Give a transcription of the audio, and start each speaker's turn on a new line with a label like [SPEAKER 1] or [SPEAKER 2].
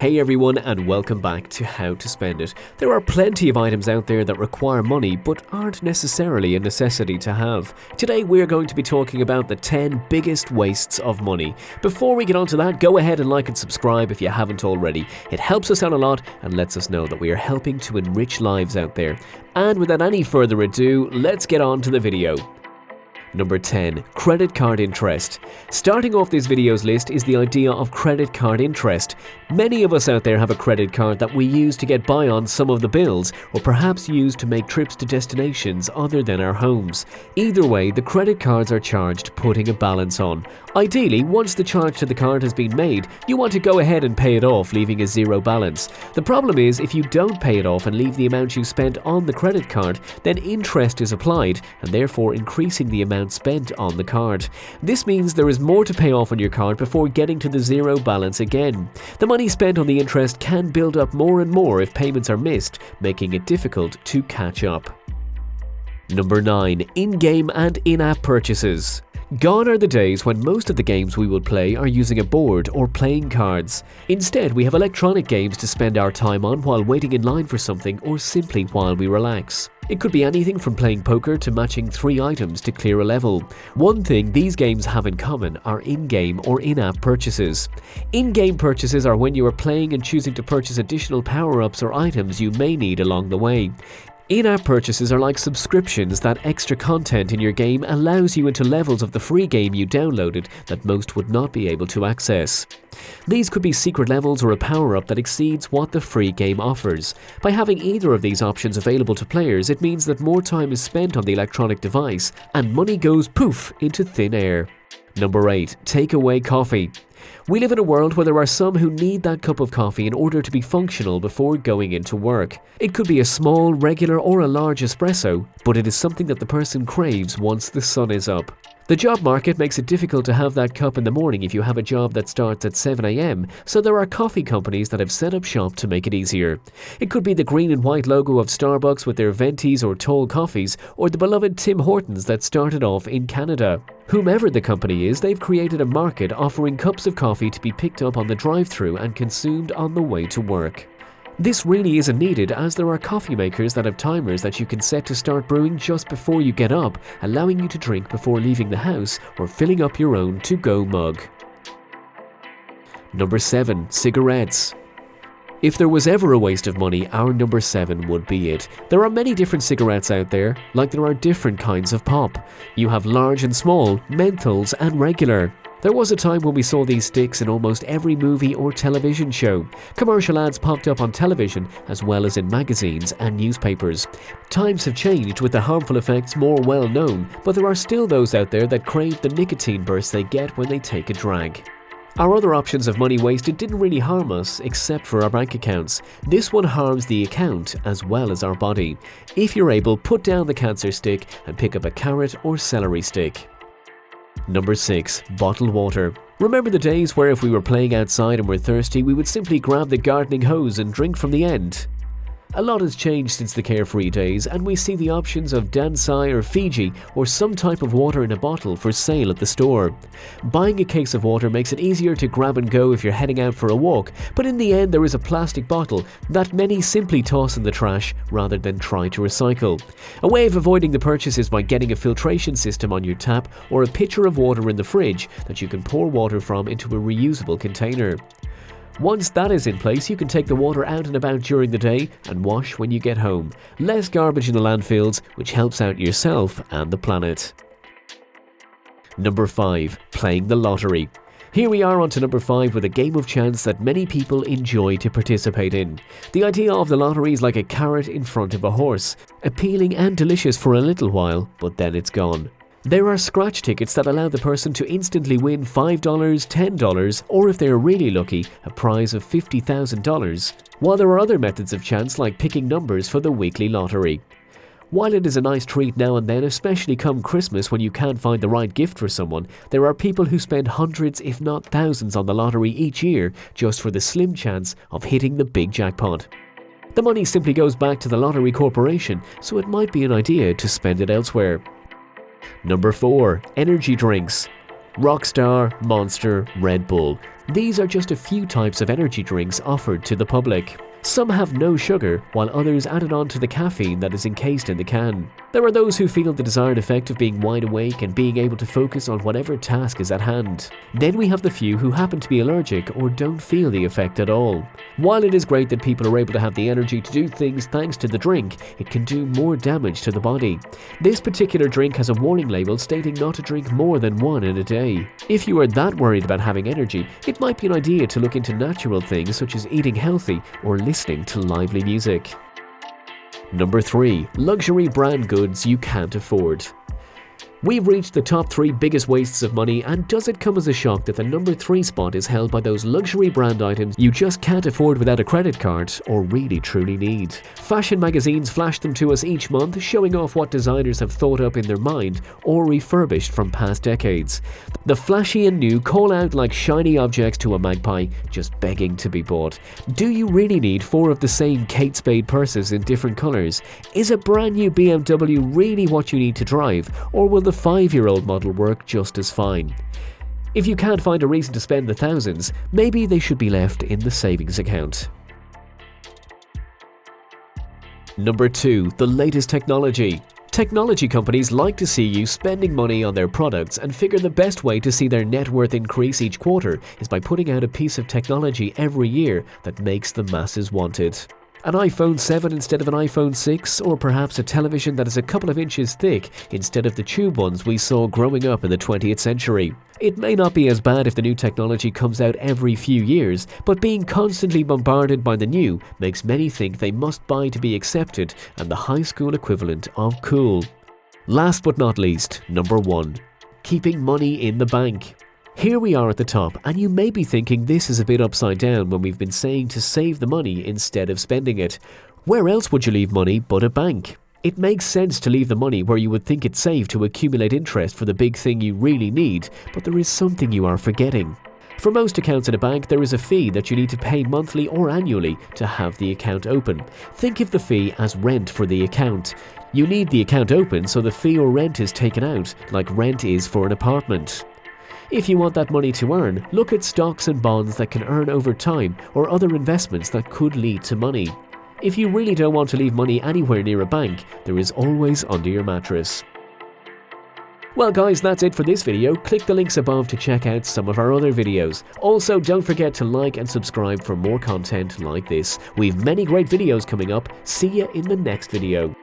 [SPEAKER 1] Hey everyone, and welcome back to How to Spend It. There are plenty of items out there that require money but aren't necessarily a necessity to have. Today we're going to be talking about the 10 biggest wastes of money. Before we get on to that, go ahead and like and subscribe if you haven't already. It helps us out a lot and lets us know that we are helping to enrich lives out there. And without any further ado, let's get on to the video. Number 10. Credit card interest. Starting off this video's list is the idea of credit card interest. Many of us out there have a credit card that we use to get by on some of the bills, or perhaps use to make trips to destinations other than our homes. Either way, the credit cards are charged, putting a balance on. Ideally, once the charge to the card has been made, you want to go ahead and pay it off, leaving a zero balance. The problem is, if you don't pay it off and leave the amount you spent on the credit card, then interest is applied, and therefore increasing the amount spent on the card. This means there is more to pay off on your card before getting to the zero balance again. The money spent on the interest can build up more and more if payments are missed, making it difficult to catch up. Number 9. In-game and in-app purchases. Gone are the days when most of the games we will play are using a board or playing cards. Instead, we have electronic games to spend our time on while waiting in line for something or simply while we relax. It could be anything from playing poker to matching 3 items to clear a level. One thing these games have in common are in-game or in-app purchases. In-game purchases are when you are playing and choosing to purchase additional power-ups or items you may need along the way. In-app purchases are like subscriptions that extra content in your game allows you into levels of the free game you downloaded that most would not be able to access. These could be secret levels or a power-up that exceeds what the free game offers. By having either of these options available to players, it means that more time is spent on the electronic device and money goes poof into thin air. Number 8. Takeaway coffee. We live in a world where there are some who need that cup of coffee in order to be functional before going into work. It could be a small, regular or a large espresso, but it is something that the person craves once the sun is up. The job market makes it difficult to have that cup in the morning if you have a job that starts at 7 a.m, so there are coffee companies that have set up shop to make it easier. It could be the green and white logo of Starbucks with their ventis or tall coffees, or the beloved Tim Hortons that started off in Canada. Whomever the company is, they've created a market offering cups of coffee to be picked up on the drive-thru and consumed on the way to work. This really isn't needed, as there are coffee makers that have timers that you can set to start brewing just before you get up, allowing you to drink before leaving the house or filling up your own to-go mug. Number 7. Cigarettes. If there was ever a waste of money, our number 7 would be it. There are many different cigarettes out there, like there are different kinds of pop. You have large and small, menthols and regular. There was a time when we saw these sticks in almost every movie or television show. Commercial ads popped up on television as well as in magazines and newspapers. Times have changed with the harmful effects more well known, but there are still those out there that crave the nicotine burst they get when they take a drag. Our other options of money wasted didn't really harm us except for our bank accounts. This one harms the account as well as our body. If you're able, put down the cancer stick and pick up a carrot or celery stick. Number 6. Bottled water. Remember the days where if we were playing outside and were thirsty, we would simply grab the gardening hose and drink from the end? A lot has changed since the carefree days, and we see the options of Dansai or Fiji or some type of water in a bottle for sale at the store. Buying a case of water makes it easier to grab and go if you're heading out for a walk, but in the end there is a plastic bottle that many simply toss in the trash rather than try to recycle. A way of avoiding the purchase is by getting a filtration system on your tap or a pitcher of water in the fridge that you can pour water from into a reusable container. Once that is in place, you can take the water out and about during the day and wash when you get home. Less garbage in the landfills, which helps out yourself and the planet. Number 5. Playing the lottery. Here we are on to number 5 with a game of chance that many people enjoy to participate in. The idea of the lottery is like a carrot in front of a horse, appealing and delicious for a little while, but then it's gone. There are scratch tickets that allow the person to instantly win $5, $10, or if they are really lucky, a prize of $50,000, while there are other methods of chance like picking numbers for the weekly lottery. While it is a nice treat now and then, especially come Christmas when you can't find the right gift for someone, there are people who spend hundreds if not thousands on the lottery each year just for the slim chance of hitting the big jackpot. The money simply goes back to the lottery corporation, so it might be an idea to spend it elsewhere. Number 4. Energy drinks. Rockstar, Monster, Red Bull. These are just a few types of energy drinks offered to the public. Some have no sugar, while others added on to the caffeine that is encased in the can. There are those who feel the desired effect of being wide awake and being able to focus on whatever task is at hand. Then we have the few who happen to be allergic or don't feel the effect at all. While it is great that people are able to have the energy to do things thanks to the drink, it can do more damage to the body. This particular drink has a warning label stating not to drink more than one in a day. If you are that worried about having energy, it might be an idea to look into natural things such as eating healthy or listening to lively music. Number 3. Luxury brand goods you can't afford. We've reached the top 3 biggest wastes of money, and does it come as a shock that the number 3 spot is held by those luxury brand items you just can't afford without a credit card or really truly need? Fashion magazines flash them to us each month, showing off what designers have thought up in their mind or refurbished from past decades. The flashy and new call out like shiny objects to a magpie, just begging to be bought. Do you really need 4 of the same Kate Spade purses in different colours? Is a brand new BMW really what you need to drive, or will the 5-year-old model work just as fine? If you can't find a reason to spend the thousands, maybe they should be left in the savings account. Number 2. The latest technology. Technology companies like to see you spending money on their products and figure the best way to see their net worth increase each quarter is by putting out a piece of technology every year that makes the masses want it. An iPhone 7 instead of an iPhone 6, or perhaps a television that is a couple of inches thick instead of the tube ones we saw growing up in the 20th century. It may not be as bad if the new technology comes out every few years, but being constantly bombarded by the new makes many think they must buy to be accepted and the high school equivalent of cool. Last but not least, number 1. Keeping money in the bank. Here we are at the top, and you may be thinking this is a bit upside down when we've been saying to save the money instead of spending it. Where else would you leave money but a bank? It makes sense to leave the money where you would think it's safe to accumulate interest for the big thing you really need, but there is something you are forgetting. For most accounts in a bank, there is a fee that you need to pay monthly or annually to have the account open. Think of the fee as rent for the account. You need the account open so the fee or rent is taken out, like rent is for an apartment. If you want that money to earn, look at stocks and bonds that can earn over time or other investments that could lead to money. If you really don't want to leave money anywhere near a bank, there is always under your mattress. Well guys, that's it for this video. Click the links above to check out some of our other videos. Also, don't forget to like and subscribe for more content like this. We've many great videos coming up. See ya in the next video.